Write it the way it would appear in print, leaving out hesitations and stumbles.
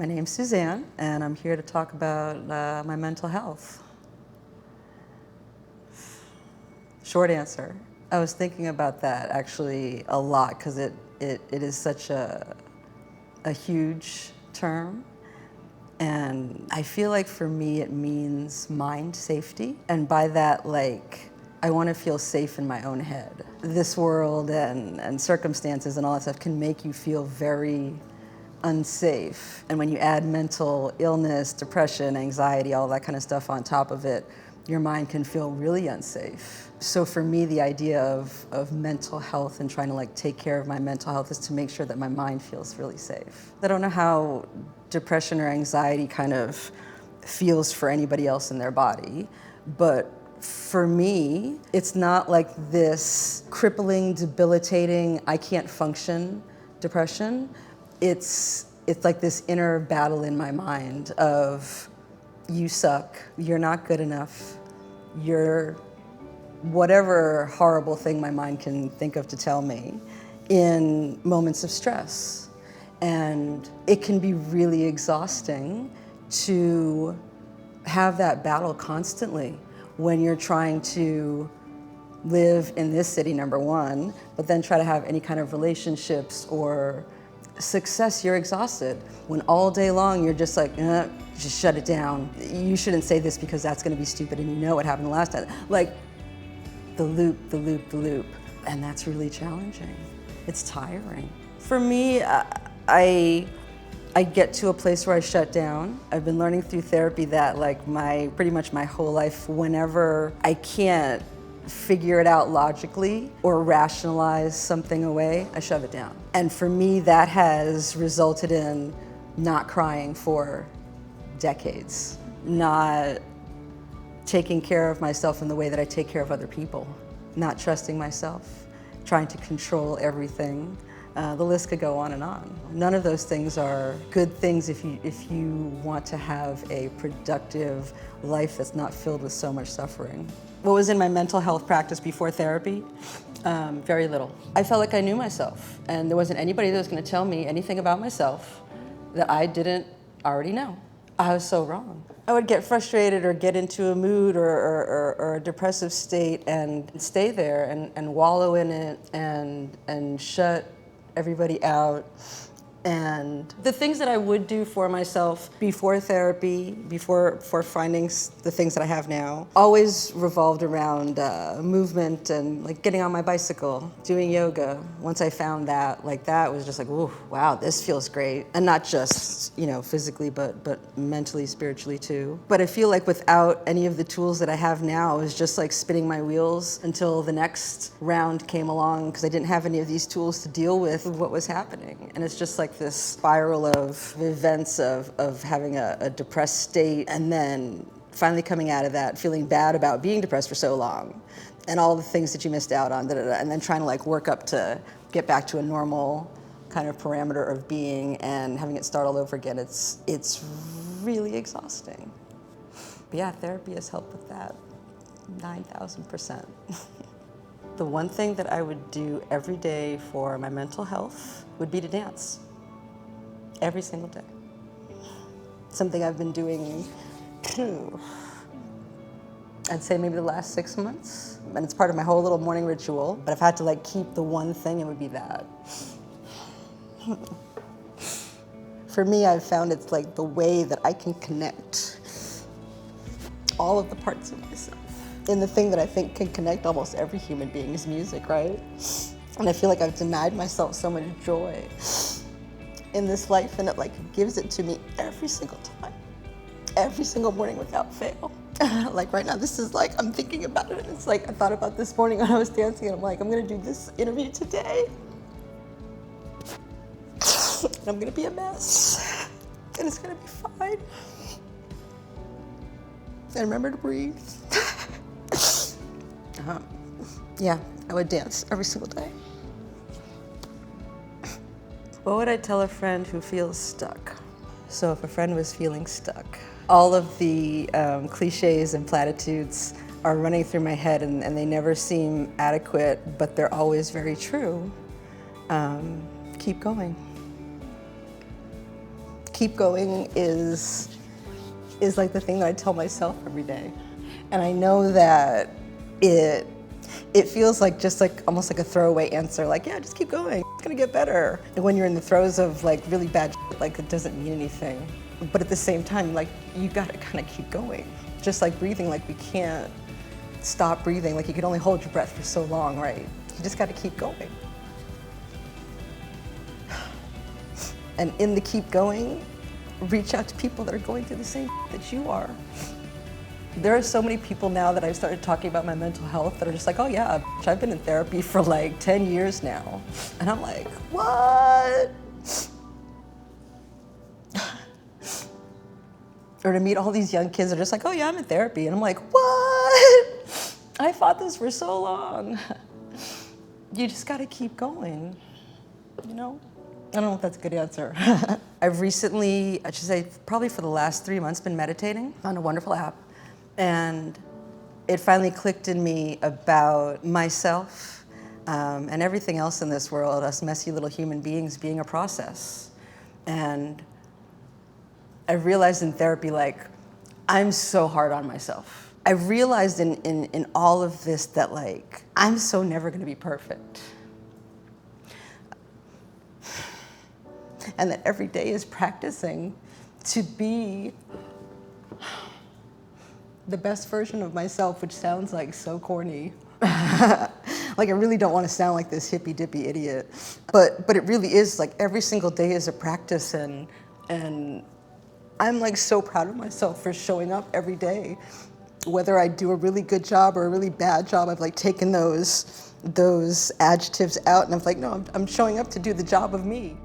My name's Suzanne, and I'm here to talk about my mental health. Short answer. I was thinking about that actually a lot because it is such a huge term. And I feel like for me it means mind safety. And by that, like, I want to feel safe in my own head. This world and circumstances and all that stuff can make you feel very unsafe. And when you add mental illness, depression, anxiety, all that kind of stuff on top of it, your mind can feel really unsafe. So for me, the idea of mental health and trying to like take care of my mental health is to make sure that my mind feels really safe. I don't know how depression or anxiety kind of feels for anybody else in their body, but for me, it's not like this crippling, debilitating, I can't function depression. It's like this inner battle in my mind of, you suck, you're not good enough, you're whatever horrible thing my mind can think of to tell me in moments of stress. And it can be really exhausting to have that battle constantly when you're trying to live in this city, number one, but then try to have any kind of relationships or success. You're exhausted when all day long you're just like, just shut it down. You shouldn't say this because that's going to be stupid, and you know what happened the last time. Like the loop. And that's really challenging. It's tiring. For me, I get to a place where I shut down. I've been learning through therapy that like pretty much my whole life, whenever I can't figure it out logically or rationalize something away, I shove it down. And for me, that has resulted in not crying for decades, not taking care of myself in the way that I take care of other people, not trusting myself, trying to control everything. The list could go on and on. None of those things are good things if you want to have a productive life that's not filled with so much suffering. What was in my mental health practice before therapy? Very little. I felt like I knew myself, and there wasn't anybody that was going to tell me anything about myself that I didn't already know. I was so wrong. I would get frustrated or get into a mood or a depressive state and stay there and wallow in it and shut everybody out. And the things that I would do for myself before therapy, before finding the things that I have now, always revolved around movement and like getting on my bicycle, doing yoga. Once I found that, like that was just like, ooh, wow, this feels great. And not just, physically, but mentally, spiritually too. But I feel like without any of the tools that I have now, it was just like spinning my wheels until the next round came along, because I didn't have any of these tools to deal with what was happening. And it's just like this spiral of events of having a depressed state, and then finally coming out of that, feeling bad about being depressed for so long, and all the things that you missed out on, and then trying to like work up to get back to a normal kind of parameter of being, and having it start all over again. It's really exhausting. But yeah, therapy has helped with that, 9,000%. The one thing that I would do every day for my mental health would be to dance. Every single day. Something I've been doing, I'd say maybe the last 6 months. And it's part of my whole little morning ritual. But if I had to like keep the one thing, it would be that. For me, I've found it's like the way that I can connect all of the parts of myself. And the thing that I think can connect almost every human being is music, right? And I feel like I've denied myself so much joy in this life, and it like gives it to me every single time, every single morning without fail. Like right now, this is like, I'm thinking about it, and it's like, I thought about this morning when I was dancing, and I'm like, I'm gonna do this interview today, and I'm gonna be a mess, and it's gonna be fine. And remember to breathe. Yeah, I would dance every single day. What would I tell a friend who feels stuck? So if a friend was feeling stuck, all of the cliches and platitudes are running through my head, and they never seem adequate, but they're always very true. Keep going. keep going is like the thing that I tell myself every day. And I know that it feels like just like almost like a throwaway answer, like, yeah, just keep going, it's gonna get better. And when you're in the throes of like really bad shit, like it doesn't mean anything. But at the same time, like you gotta kind of keep going. Just like breathing, like we can't stop breathing, like you can only hold your breath for so long, right? You just gotta keep going. And in the keep going, reach out to people that are going through the same that you are. There are so many people now that I've started talking about my mental health that are just like, oh yeah, bitch, I've been in therapy for like 10 years now. And I'm like, what? Or to meet all these young kids that are just like, oh yeah, I'm in therapy. And I'm like, what? I fought this for so long. You just gotta keep going, you know? I don't know if that's a good answer. I've recently, I should say, probably for the last 3 months, been meditating on a wonderful app. And it finally clicked in me about myself and everything else in this world, us messy little human beings being a process. And I realized in therapy, like, I'm so hard on myself. I realized in all of this that, like, I'm so never gonna be perfect. And that every day is practicing to be the best version of myself, which sounds like so corny. Like I really don't want to sound like this hippy dippy idiot, but it really is, like every single day is a practice, and I'm like so proud of myself for showing up every day. Whether I do a really good job or a really bad job, I've like taken those adjectives out and I'm like, no, I'm showing up to do the job of me.